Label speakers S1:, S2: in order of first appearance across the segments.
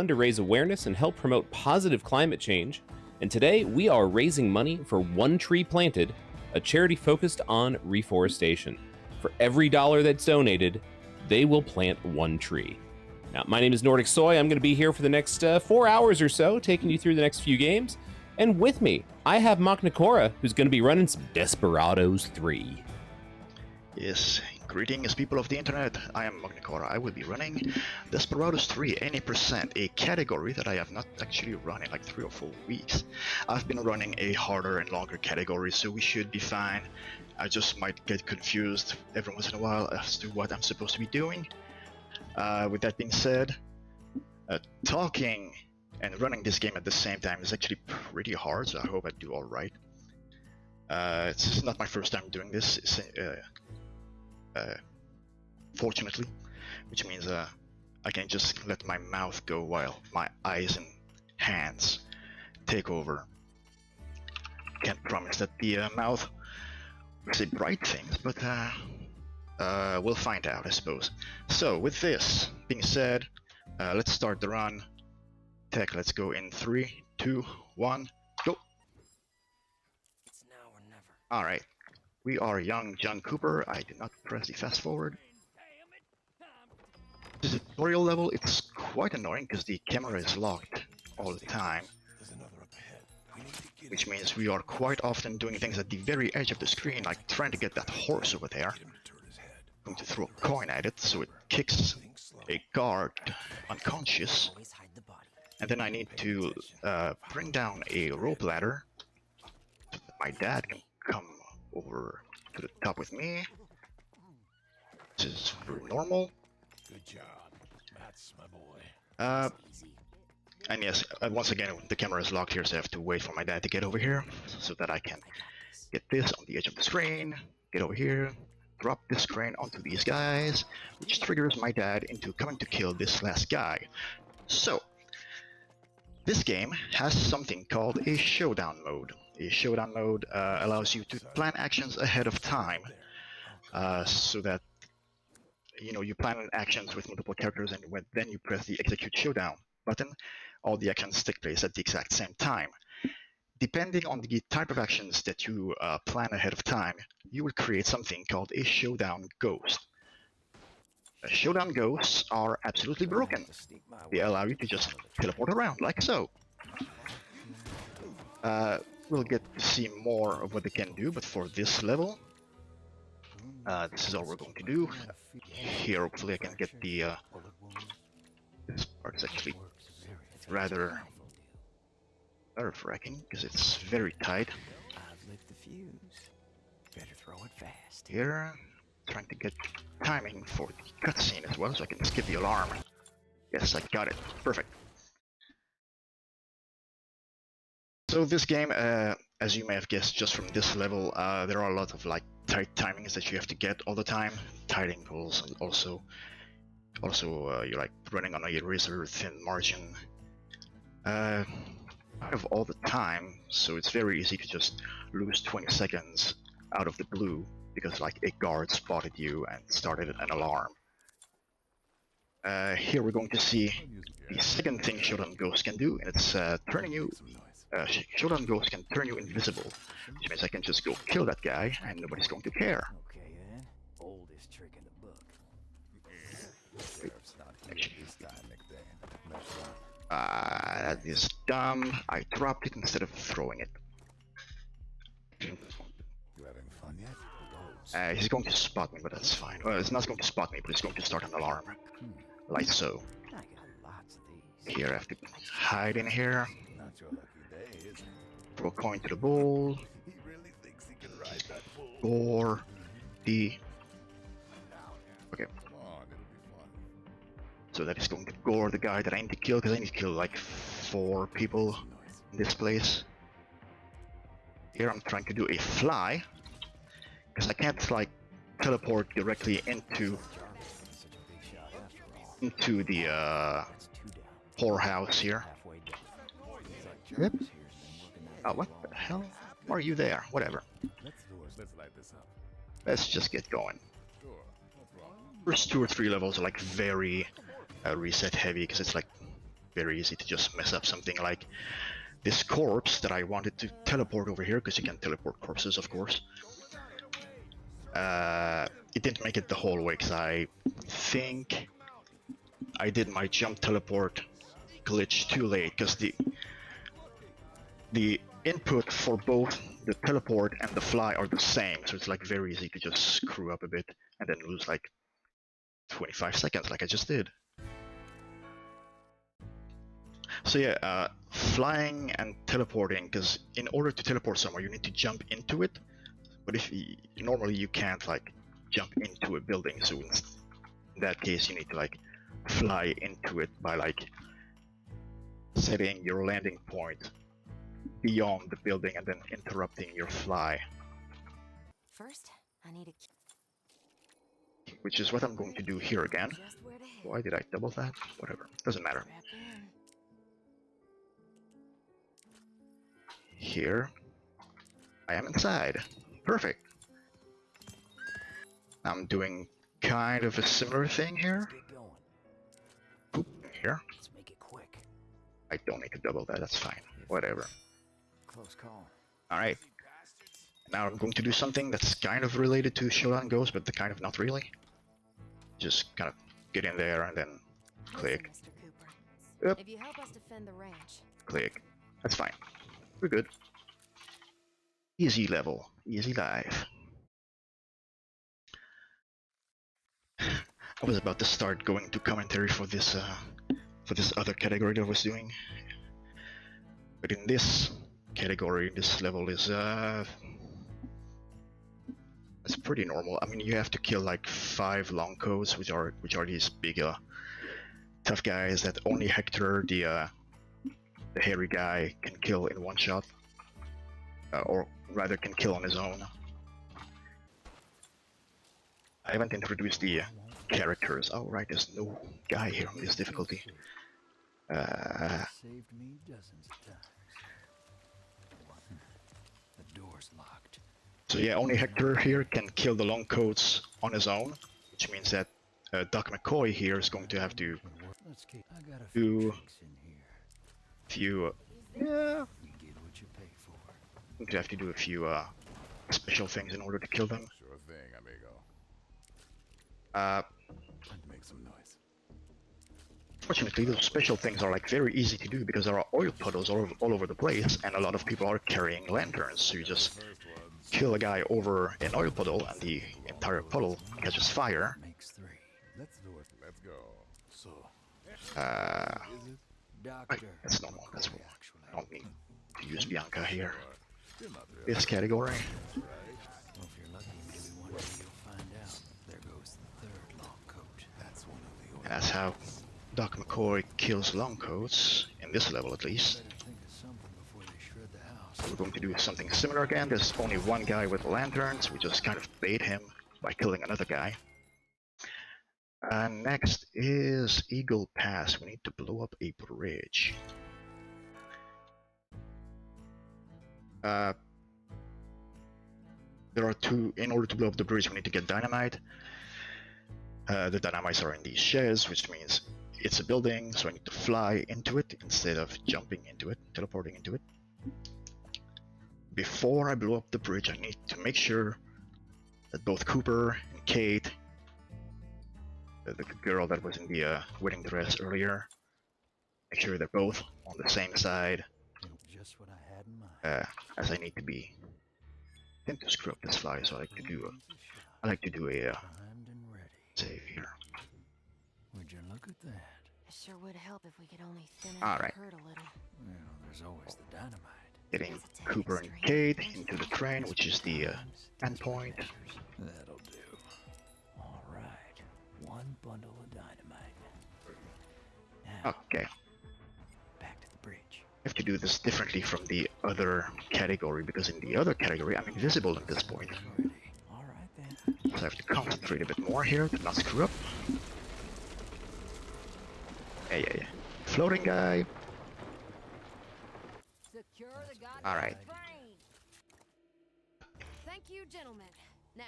S1: to raise awareness and help promote positive climate change. And today we are raising money for One Tree Planted, a charity focused on reforestation. For every dollar that's donated, they will plant one tree. Now, my name is Nordic Soy. I'm going to be here for the next 4 hours or so, taking you through the next few games. And with me, I have Moknicorra, who's going to be running some Desperados 3.
S2: Yes, greetings people of the internet, I am Moknicorra. I will be running Desperados 3 any percent, a category that I have not actually run in like 3 or 4 weeks. I've been running a harder and longer category, so we should be fine. I just might get confused every once in a while as to what I'm supposed to be doing. With that being said, talking and running this game at the same time is actually pretty hard, so I hope I do alright. It's not my first time doing this. Fortunately, which means I can just let my mouth go while my eyes and hands take over. Can't promise that the mouth will say bright things, but we'll find out, I suppose. So, with this being said, let's start the run. Tech, let's go in 3, 2, 1, go!
S3: It's now or never.
S2: Alright. We are young John Cooper. I did not press the fast forward. The tutorial level, it's quite annoying because the camera is locked all the time. Which means we are quite often doing things at the very edge of the screen, like trying to get that horse over there. I'm going to throw a coin at it so it kicks a guard unconscious. And then I need to bring down a rope ladder so that my dad can come over to the top with me. This is normal.
S4: Good job. That's my boy.
S2: And yes, once again, the camera is locked here, so I have to wait for my dad to get over here so that I can get this on the edge of the screen, get over here, drop this crane onto these guys, which triggers my dad into coming to kill this last guy. So, this game has something called a showdown mode. A showdown mode allows you to plan actions ahead of time, so that you plan actions with multiple characters, and then you press the execute showdown button, all the actions take place at the exact same time. Depending on the type of actions that you plan ahead of time, you will create something called a showdown ghost. Showdown ghosts are absolutely broken. They allow you to just teleport around like so. We'll get to see more of what they can do, but for this level, this is all we're going to do. Here, hopefully I can get the... this part is actually rather nerve-wracking, because it's very tight. Here, trying to get timing for the cutscene as well, so I can skip the alarm. Yes, I got it. Perfect. So this game, as you may have guessed just from this level, there are a lot of like tight timings that you have to get all the time. Tight angles, and also you're like running on a razor thin margin. Out of all the time, so it's very easy to just lose 20 seconds out of the blue because like a guard spotted you and started an alarm. Here we're going to see the second thing Showdown Ghost can do, and it's turning you... Showdown Ghost can turn you invisible, which means I can just go kill that guy and nobody's going to care.
S3: Okay then. Oldest trick in the book.
S2: That is dumb. I dropped it instead of throwing it.
S4: You having fun yet?
S2: He's going to spot me, but that's fine. Well, it's not going to spot me, but it's going to start an alarm. Like so.
S3: I got lots of these.
S2: Here I have to hide in here.
S4: Not your lucky day, is it?
S2: Throw a coin to the bowl.
S4: He really thinks he can ride that bull.
S2: Or the... Okay.
S4: Come on, it'll be fun.
S2: So that is going to gore the guy that I need to kill, because I need to kill like 4 people in this place. Here I'm trying to do a fly, because I can't like teleport directly into the whorehouse here. Yep. Oh, what the hell? Why are you there? Whatever.
S4: Let's light this up.
S2: Let's just get going.
S4: Sure, no problem.
S2: First 2 or 3 levels are like very reset heavy, because it's like very easy to just mess up something like this corpse that I wanted to teleport over here, because you can teleport corpses, of course. It didn't make it the whole way, because I think I did my jump teleport glitch too late, because the input for both the teleport and the fly are the same, so it's like very easy to just screw up a bit and then lose like 25 seconds like I just did. So yeah, flying and teleporting, because in order to teleport somewhere you need to jump into it, but if normally you can't like jump into a building, so in that case you need to like fly into it by like setting your landing point beyond the building and then interrupting your fly.
S5: First, I need a
S2: Which is what I'm going to do here again.
S5: just where to hit.
S2: Why did I double that? Whatever, doesn't matter.
S5: Strap in.
S2: Here, I am inside. Perfect. I'm doing kind of a similar thing here.
S3: Let's get going.
S2: Boop, here.
S3: Let's make it quick.
S2: I don't need to double that, that's fine. Whatever.
S3: Close call.
S2: Alright. Now I'm going to do something that's kind of related to Showdown Ghost, but kind of not really. Just kind of get in there and then click,
S5: Listen, Mr. Cooper.
S2: Yep.
S5: If you help us defend the ranch,
S2: click. That's fine. We're good. Easy level, easy life. I was about to start going to commentary for this other category that I was doing, but in this category, this level is it's pretty normal. I mean, you have to kill like 5 long coats, which are these big tough guys that only Hector, the hairy guy, can kill in one shot, or rather can kill on his own. I haven't introduced the characters. Oh right, there's no guy here on this difficulty.
S3: Saved me dozens of times. The door's locked.
S2: So yeah, only Hector here can kill the long coats on his own, which means that Doc McCoy here is going to have to
S3: Let's keep. I got a
S2: do
S3: few tricks in here.
S2: few
S3: You get what you pay for.
S2: going to have to do a few special things in order to kill them.
S4: Sure thing, amigo. Make some noise.
S2: Fortunately, those special things are like very easy to do because there are oil puddles all over the place, and a lot of people are carrying lanterns. So you just
S4: First ones.
S2: kill a guy over an oil puddle, and the entire puddle catches fire.
S3: Makes 3.
S4: Let's do it. Let's go. So,
S2: Uh,
S4: is it?
S3: Doctor.
S2: that's normal. That's
S3: McCoy,
S2: what
S3: actually.
S2: I don't need to use Bianca here.
S4: What? You're not real.
S2: This category.
S3: Well, if you're lucky, maybe one day you'll find out. There goes the 3rd long coat.
S4: That's one of the
S2: And that's how Doc McCoy kills long coats, in this level at least.
S3: Better think of something before they shred the house.
S2: We're going to do something similar again. There's only one guy with lanterns. We just kind of bait him by killing another guy. Next is Eagle Pass. We need to blow up a bridge. There are 2. In order to blow up the bridge, we need to get dynamite. The dynamites are in these sheds, which means it's a building, so I need to fly into it instead of jumping into it, teleporting into it. Before I blow up the bridge, I need to make sure that both Cooper and Kate, the girl that was in the wedding dress earlier, make sure they're both on the same side
S3: Just what I had in mind.
S2: as I need to be. I tend to screw up this fly, so I like to do a
S3: Primed and ready.
S2: save here.
S3: Would you look at that?
S5: it sure would help if we could only thin
S2: All
S5: out
S2: right.
S5: the herd a little.
S3: Well, there's always the dynamite.
S2: Getting Cooper and Kate into the train, which is the endpoint.
S3: That'll do. All right. 1 bundle of dynamite. Now,
S2: Okay,
S3: back to the bridge.
S2: I have to do this differently from the other category, because in the other category I'm invisible at this point.
S3: Ready. All right then.
S2: So I have to concentrate a bit more here to not screw up. Yeah. Floating guy.
S5: Secure the goddamn
S2: All right.
S5: train. Thank you, gentlemen. Now,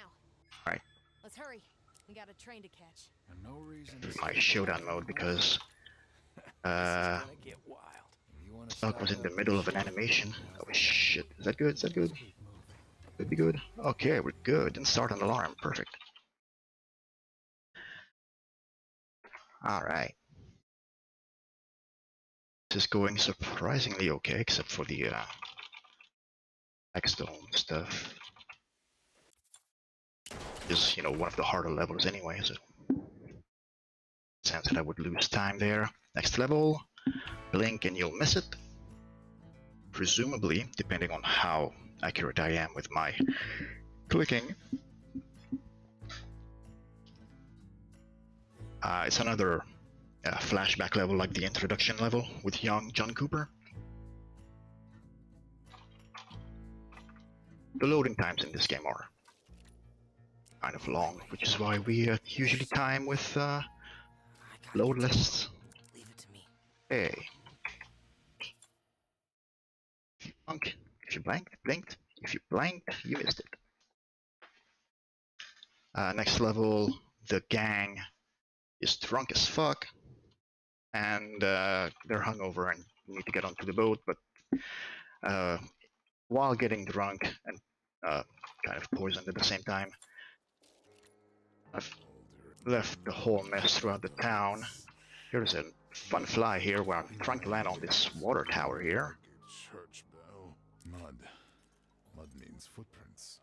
S2: All right.
S5: let's hurry. We got a train to catch.
S3: And no reason
S2: This
S3: to
S2: is my showdown mode because Uh,
S3: Gonna get wild. You wanna
S2: Stock was
S3: stock
S2: in the
S3: up
S2: middle
S3: your
S2: of an
S3: shit?
S2: animation. Oh shit, is that good? Is that good?
S3: Keep moving.
S2: Could be good. Okay, we're good. Didn't start an alarm. Perfect. Alright. This is going surprisingly okay, except for the Blackstone stuff. Is, you know, one of the harder levels anyway, so sense that I would lose time there. Next level, blink and you'll miss it. Presumably, depending on how accurate I am with my clicking. It's another flashback level like the introduction level with young John Cooper. The loading times in this game are kind of long, which is why we usually time with load lists.
S3: Leave it to me.
S2: Hey. If you blink, if you blinked. If you blanked, you missed it. Next level, the gang is drunk as fuck, and they're hungover and need to get onto the boat, but while getting drunk and kind of poisoned at the same time, I've left the whole mess throughout the town. Here's a fun fly here where I'm trying to land on this water tower here.
S4: Church bell. Mud. Mud means footprints.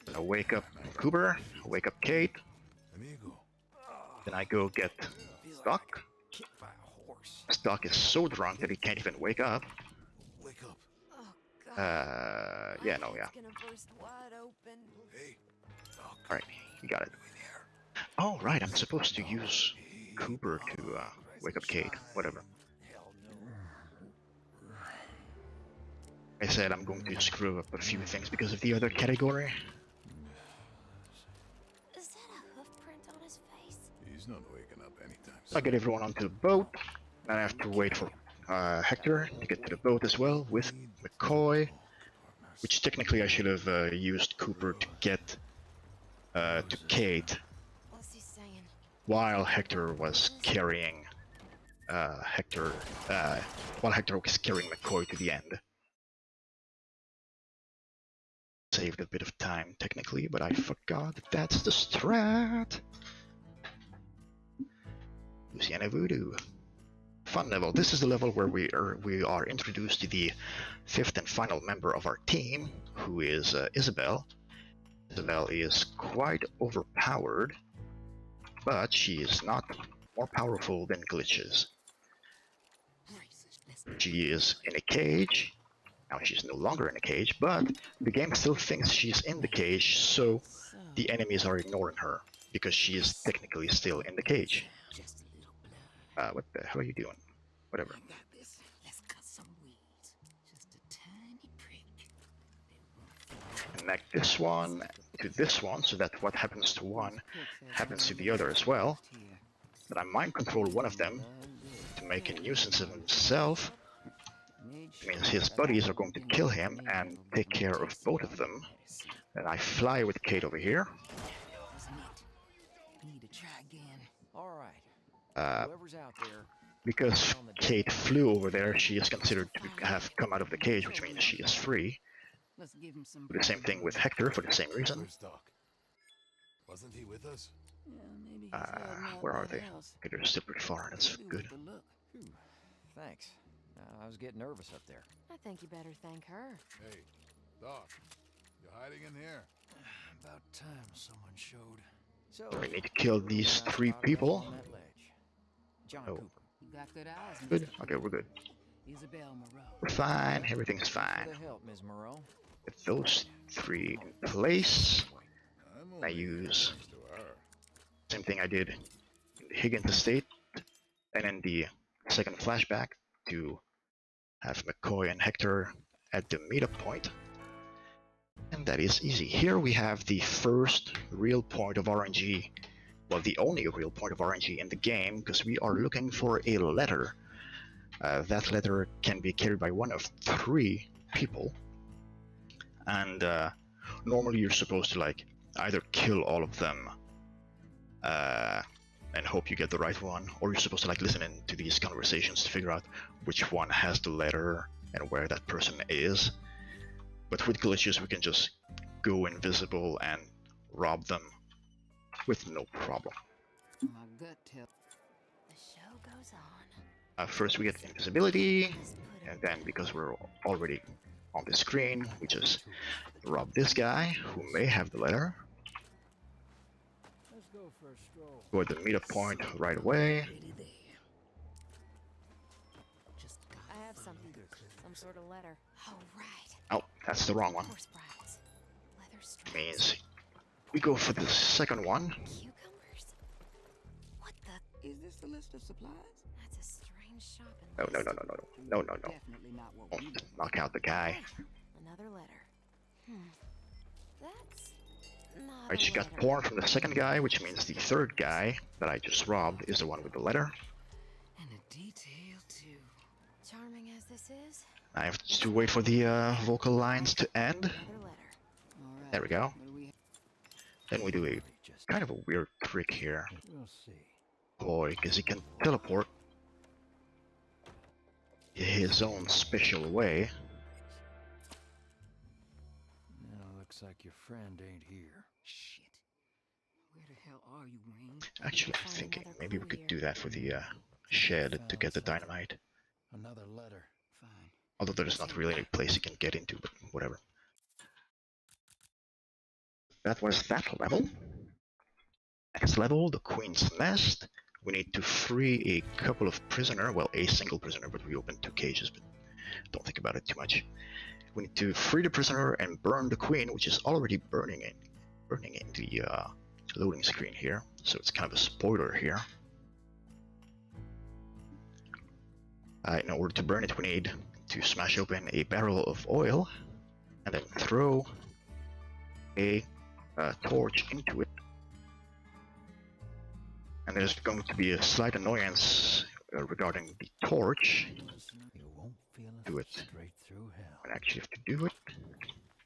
S2: Then I wake up Cooper, I wake up Kate,
S4: Amigo.
S2: then I go get Stock.
S3: Kicked by a horse.
S2: Stock is so drunk that he can't even wake up.
S4: Wake up.
S5: Oh god.
S2: Yeah, no, yeah.
S5: It's gonna burst wide open.
S4: Hey. Doc.
S2: Alright, you got it.
S4: In here.
S2: Oh, right, I'm supposed to use Cooper to wake up Kate. Whatever.
S3: Hell no.
S2: I said I'm going to screw up a few things because of the other category.
S5: Is that a hoof print on his face?
S4: He's not waking up anytime
S2: So I get everyone onto the boat. Then I have to wait for Hector to get to the boat as well with McCoy. Which technically I should have used Cooper to get to Kate
S5: What's he saying?
S2: while Hector was carrying McCoy to the end. Saved a bit of time technically, but I forgot that that's the strat. Luciana Voodoo. Fun level. This is the level where we are introduced to the fifth and final member of our team, who is Isabel. Isabel is quite overpowered, but she is not more powerful than Glitches. She is in a cage. Now she's no longer in a cage, but the game still thinks she's in the cage, so the enemies are ignoring her, because she is technically still in the cage.
S6: Just a little blood.
S2: What the hell are you doing? Whatever.
S6: I got this. Let's cut some weeds. Just a tiny prick.
S2: Connect this one to this one, so that what happens to one happens to the other as well. But I mind control one of them to make a nuisance of himself. It means his buddies are going to kill him and take care of both of them. And I fly with Kate over here.
S6: Wasn't it? We need to try again.
S3: All right. Whoever's out there.
S2: Because Kate flew over there, she is considered to have come out of the cage, which means she is free.
S6: Let's give him some.
S2: Do the same thing with Hector for the same reason.
S4: Where's Doc? Wasn't he with us?
S6: Yeah, maybe he's heading out
S2: Where are
S6: by the
S2: they?
S6: house.
S2: Okay, they're still pretty far, that's
S6: Maybe
S2: good.
S6: with the look.
S3: Phew. Thanks. I was getting nervous up there.
S5: I think you better thank her.
S4: Hey, Doc. You're hiding in here.
S3: About time someone showed. So
S2: We need to kill these 3 people.
S3: on that ledge. John
S2: Oh.
S3: Cooper.
S6: You got good eyes,
S2: Good.
S6: mister.
S2: Okay, we're good.
S6: Isabel Moreau.
S2: We're fine. Everything's
S3: For
S2: fine.
S3: the help, Ms. Moreau.
S2: With those 3 in place,
S4: I'm
S2: I
S4: only
S2: use
S4: next to her.
S2: same thing I did in the Higgins estate, and in the second flashback to have McCoy and Hector at the meetup point. And that is easy. Here we have the first real point of RNG, well, the only real point of RNG in the game, because we are looking for a letter. That letter can be carried by one of 3 people, and normally you're supposed to like either kill all of them and hope you get the right one, or you're supposed to like listen in to these conversations to figure out which one has the letter and where that person is. But with glitches we can just go invisible and rob them with no problem.
S6: My gut tells.
S5: The show goes on.
S2: First we get invisibility,
S5: Just put
S2: and then because we're already on the screen, we just rob this guy who may have the letter.
S3: Let's go for a stroll.
S2: Go at the meetup point right away.
S6: Already there. Just got
S5: I have something. Some sort of letter. Oh, right.
S2: Oh, that's the wrong one.
S5: Horse brats. Leather straps.
S2: Means we go for the second one.
S5: Cucumbers? What the?
S6: Is this the list of supplies?
S5: That's a strange shopping
S2: No,
S5: list.
S2: no, no, no, no, no, no, no, no.
S6: Definitely not what we
S2: Don't
S6: want.
S2: knock out the guy.
S5: Another letter. That's not
S2: Alright,
S5: a
S2: she got
S5: letter.
S2: porn from the second guy, which means the third guy that I just robbed is the one with the letter.
S6: And a detail too.
S5: Charming as this is,
S2: I have to wait for the vocal lines to end.
S5: another letter.
S6: All right.
S2: There we go.
S6: What do we have?
S2: Then we do a
S3: Just
S2: kind of a weird trick here.
S3: we'll see.
S2: Boy, because he can teleport his own special way.
S3: Now looks like your friend ain't here.
S6: Shit. Where the hell are you, Wayne?
S2: Actually, I'm thinking maybe we could do that for the shed to get the dynamite.
S3: Another letter.
S6: Fine.
S2: Although there's not really any place you can get into, but whatever. That was that level. Next level, the Queen's Nest. We need to free a couple of prisoners. Well, a single prisoner, but we opened 2 cages, but don't think about it too much. We need to free the prisoner and burn the Queen, which is already burning in the loading screen here. So it's kind of a spoiler here. In order to burn it, we need to smash open a barrel of oil and then throw a torch into it. And there's going to be a slight annoyance regarding the torch.
S3: You won't feel
S2: Do it.
S3: straight through hell.
S2: I actually have to do it.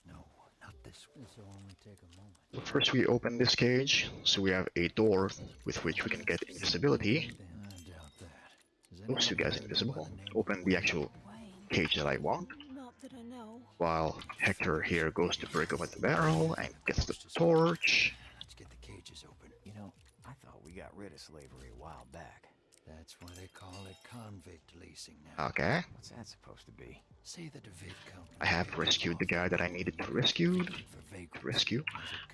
S3: No, not this one. This'll only take a moment.
S2: So first we open this cage, so we have a door with which we can get invisibility.
S3: I doubt that.
S2: Those 2 guys invisible. Open the actual cage that I want.
S5: Not that I know.
S2: While Hector here goes to break open the barrel and gets the torch.
S3: Let's get the cages open.
S4: You know, I thought we got rid of slavery a while back.
S3: That's why they call it convict leasing now.
S2: Okay,
S4: What's that supposed to be?
S3: Say the DeVid company.
S2: I have rescued the guy that I needed to rescue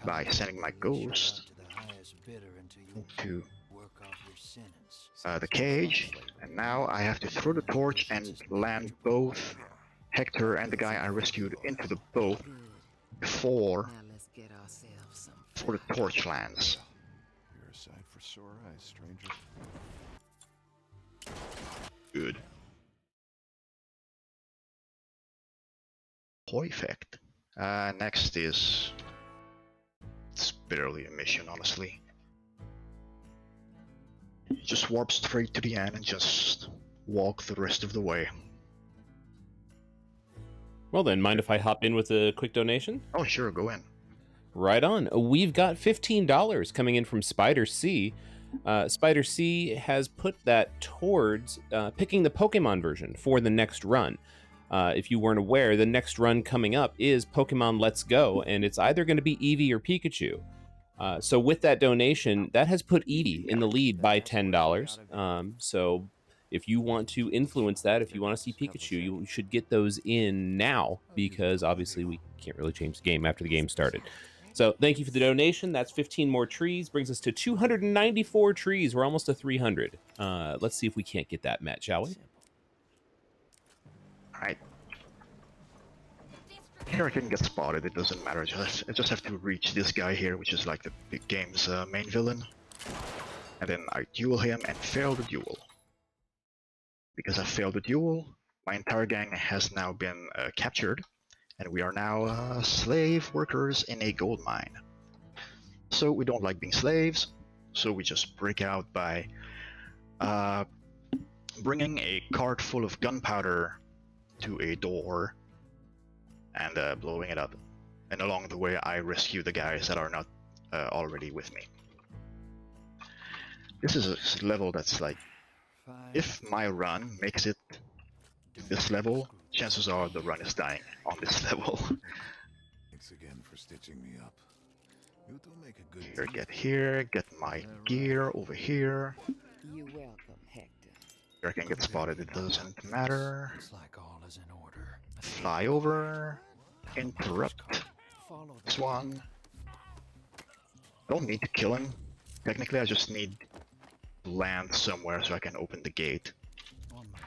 S2: by sending my ghost
S3: To the highest bidder until you
S2: to
S3: work off your sentence.
S2: the cage, and now I have to throw the torch and land both Hector and the guy I rescued into the boat
S6: Good.
S2: before
S6: Now let's get ourselves some.
S2: the torch lands.
S4: You're a sight for sore eyes, stranger.
S2: Good. Perfect. Next is... it's barely a mission, honestly. You just warp straight to the end and just walk the rest of the way.
S1: Well then, mind if I hop in with a quick donation?
S2: Oh sure, go in.
S1: Right on. We've got $15 coming in from Spider C. Spider C has put that towards picking the Pokemon version for the next run. If you weren't aware, the next run coming up is Pokemon Let's Go, and it's either going to be Eevee or Pikachu. So with that donation, that has put Eevee in the lead by $10. So if you want to influence that, if you want to see Pikachu, you should get those in now, because obviously we can't really change the game after the game started. So thank you for the donation. That's 15 more trees. Brings us to 294 trees. We're almost to 300. Let's see if we can't get that met, shall we?
S2: Alright. Here I can get spotted, it doesn't matter. I just have to reach this guy here, which is like the game's main villain. And then I duel him and fail the duel. Because I failed the duel, my entire gang has now been captured. And we are now slave workers in a gold mine. So we don't like being slaves, so we just break out by bringing a cart full of gunpowder to a door and blowing it up. And along the way I rescue the guys that are not already with me. This is a level that's like, if my run makes it to this level, chances are the run is dying on this level.
S3: Thanks again for stitching me up. You two make a good
S2: Here, get my gear over here.
S6: You're welcome, Hector.
S2: Here I can get spotted, it doesn't matter.
S3: Looks like all is in order.
S2: Fly over, interrupt
S3: Follow
S2: this one. Don't need to kill him. Technically, I just need to land somewhere so I can open the gate.
S3: on my way.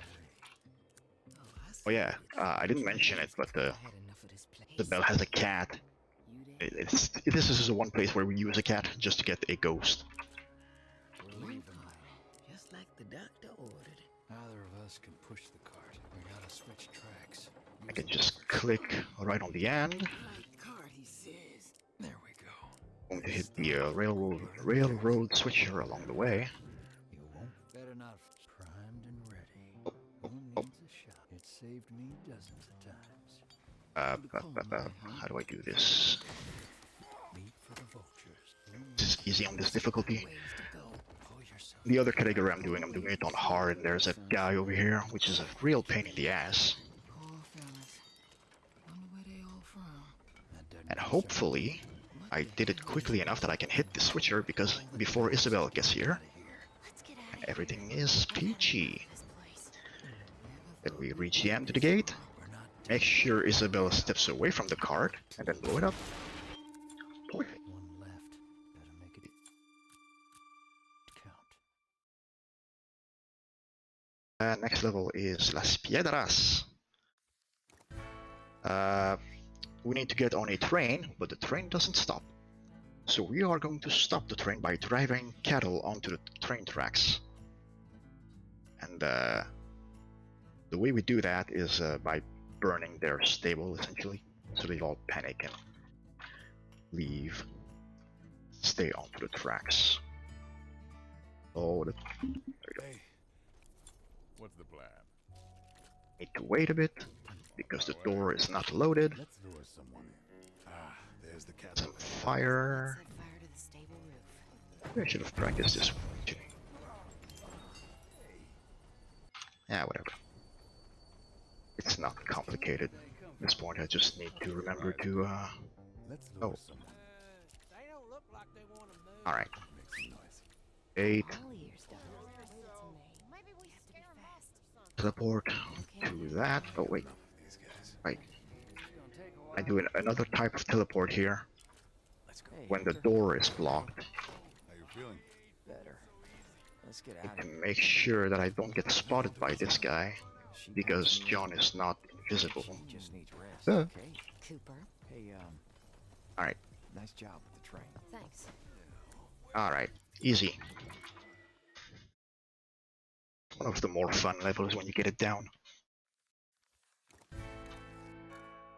S2: Oh yeah, I didn't mention it, but the bell has a cat. This is the one place where we use a cat just to get a ghost.
S6: Just like the doctor ordered.
S3: Either of us can push the cart. We gotta switch tracks.
S2: I can just click right on the end.
S6: Right cart, he says.
S3: There we go.
S2: Going to hit the railroad switcher along the way.
S3: You won't. Better not. Primed and ready. Who needs a shot? It saved me dozens of times.
S2: How do I do this?
S3: Meat for the vultures.
S2: This is easy on this difficulty.
S6: Ways to go.
S3: Pull yourself.
S2: The other category I'm doing it on hard, and there's a guy over here, which is a real pain in the ass.
S6: Poor fellas. Wonder where they all from.
S3: That doesn't
S2: And hopefully, I did it quickly enough that I can hit the switcher because before Isabel gets here,
S5: Let's get out of
S2: everything is peachy.
S5: this place.
S2: Then we reach the end of the gate.
S3: We're not
S2: Make sure Isabel steps away from the cart and then blow it up. Perfect.
S3: one left. Better make it count.
S2: Next level is Las Piedras. We need to get on a train, but the train doesn't stop. So we are going to stop the train by driving cattle onto the train tracks. And the way we do that is by burning their stable, essentially. So they all panic and leave. Stay onto the tracks. Oh, there we go.
S4: Hey, what's the plan?
S2: Need to wait a bit, because the door is not loaded.
S3: Let's lure someone in. Ah, there's the cat.
S2: Some fire.
S5: Set fire to the stable roof.
S2: I should have practiced this one, actually. Yeah, whatever. It's not complicated. At this point, I just need to remember to,
S3: Let's lure
S2: Oh.
S3: someone.
S7: They don't look like they want to move.
S2: alright.
S3: Make some noise.
S2: 8,
S5: All ears, Doc. Leave it to me. Maybe we have to be fast.
S2: teleport to that. Oh, wait.
S3: These guys.
S2: Right. I do another type of teleport here
S3: Let's go.
S2: when the door is blocked.
S3: How you feeling?
S8: Better. Let's get
S2: I
S8: out of
S2: can make sure that I don't get spotted by this guy,
S8: here.
S2: because John is not invisible.
S8: She just needs rest,
S2: Yeah.
S8: okay?
S5: Cooper,
S8: Hey,
S2: Alright,
S8: nice job with the train.
S5: thanks.
S2: alright. Easy. One of the more fun levels when you get it down.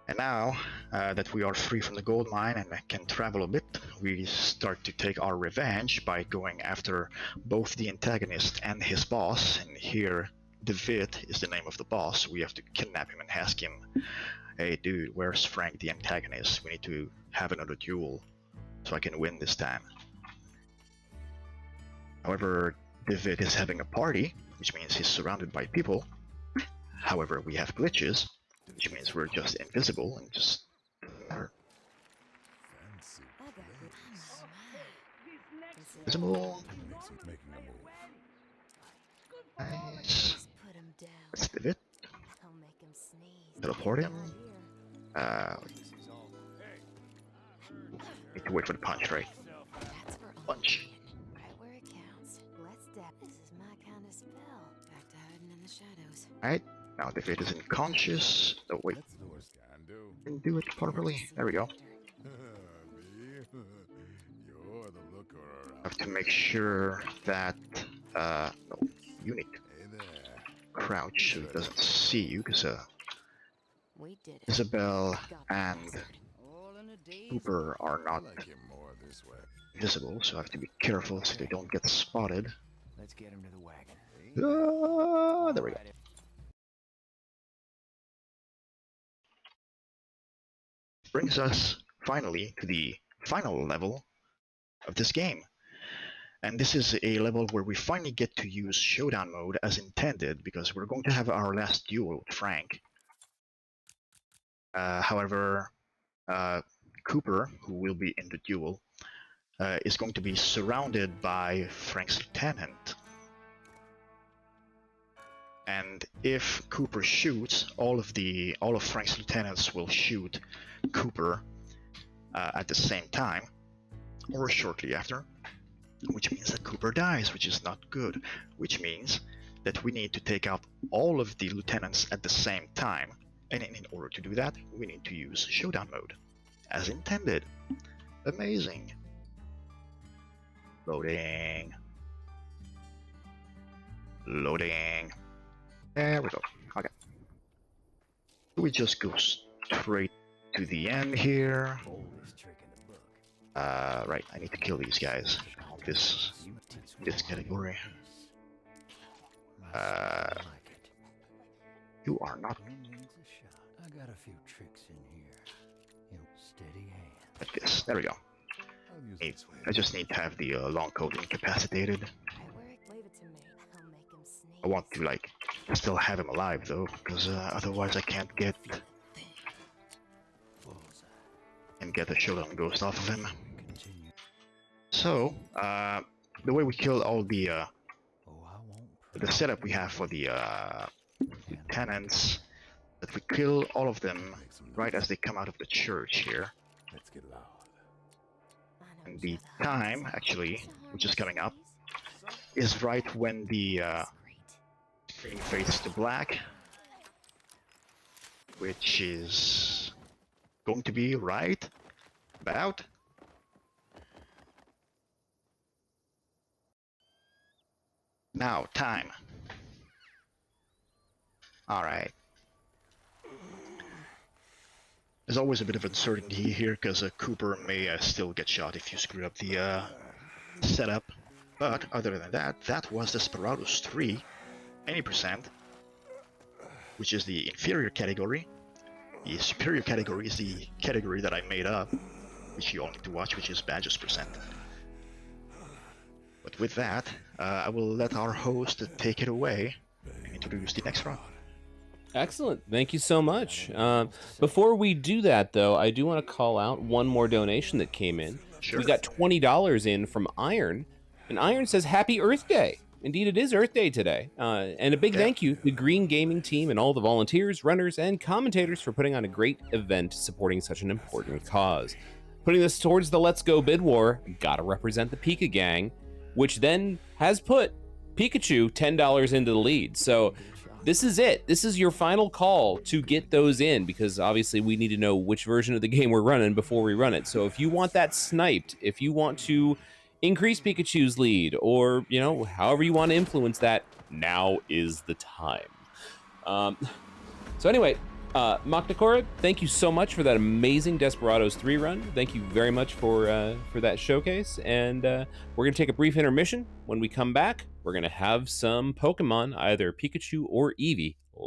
S2: And now that we are free from the gold mine and can travel a bit, we start to take our revenge by going after both the antagonist and his boss. And here, David is the name of the boss. We have to kidnap him and ask him, hey dude, where's Frank the antagonist? We need to have another duel so I can win this time. However, David is having a party, which means he's surrounded by people. However, we have glitches, which means we're just invisible and just are
S3: Fancy.
S5: I got good. Oh, my.
S2: invisible.
S3: Making a move.
S2: Nice.
S5: Just put him down.
S2: That's David.
S5: I'll make him sneeze.
S2: Teleport him.
S5: Not here.
S2: Need to wait for the punch, right?
S5: That's for
S2: Punch.
S5: Right where it counts. Let's dab. This is my kind of spell. Back to hiding in the shadows.
S2: Alright, now David is unconscious. Oh wait,
S3: Let's lure
S4: Can do.
S2: didn't do it properly. There we go.
S4: Me? You're the looker around.
S2: Have to make sure that no, you need to
S4: Hey there.
S2: crouch so he doesn't see you, because
S5: We did it.
S2: Isabel
S5: Got the
S2: and
S5: bastard.
S6: All in a day's
S2: Cooper are
S4: I
S2: not
S4: like him more this way.
S2: visible, so I have to be careful so they don't get spotted.
S8: Let's get him to the wagon.
S2: Ah, there we go. Brings us finally to the final level of this game. And this is a level where we finally get to use showdown mode as intended, because we're going to have our last duel with Frank. However, Cooper, who will be in the duel, is going to be surrounded by Frank's lieutenant. And if Cooper shoots, all of Frank's lieutenants will shoot Cooper at the same time, or shortly after, which means that Cooper dies, which is not good, which means that we need to take out all of the lieutenants at the same time, and in order to do that, we need to use showdown mode, as intended. Amazing. Loading. Loading. There we go. Okay. We just go straight to the end here. Right, I need to kill these guys. This category. You are not.
S3: I got a few tricks in here. Steady hand.
S2: Like this. There we go. I just need to have the long coat incapacitated. I want to like still have him alive though, because otherwise I can't get the showdown ghost off of him. So the way we kill all the setup we have for the lieutenants, that we kill all of them right as they come out of the church here.
S4: Let's get loud.
S2: And the time actually, which is coming up, is right when the screen fades to black, which is going to be right about now. Time. Alright. There's always a bit of uncertainty here because Cooper may still get shot if you screw up the setup, but other than that, that was Desperados III, 80%, which is the inferior category. The superior category is the category that I made up, which you all need to watch, which is Badges percent. But with that, I will let our host take it away and introduce the next round.
S1: Excellent. Thank you so much. Before we do that, though, I do want to call out one more donation that came in.
S2: Sure.
S1: We got $20 in from Iron, and Iron says, Happy Earth Day. Indeed, it is Earth Day today. And a big thank you to the Green Gaming team and all the volunteers, runners, and commentators for putting on a great event supporting such an important cause. Putting this towards the Let's Go bid war, gotta represent the Pika gang, which then has put Pikachu $10 into the lead. So this is it. This is your final call to get those in, because obviously we need to know which version of the game we're running before we run it. So if you want that sniped, if you want to increase Pikachu's lead, or, you know, however you want to influence that, now is the time. So anyway, Moknicorra, thank you so much for that amazing Desperados 3 run. Thank you very much for that showcase. And we're going to take a brief intermission. When we come back, we're going to have some Pokemon, either Pikachu or Eevee,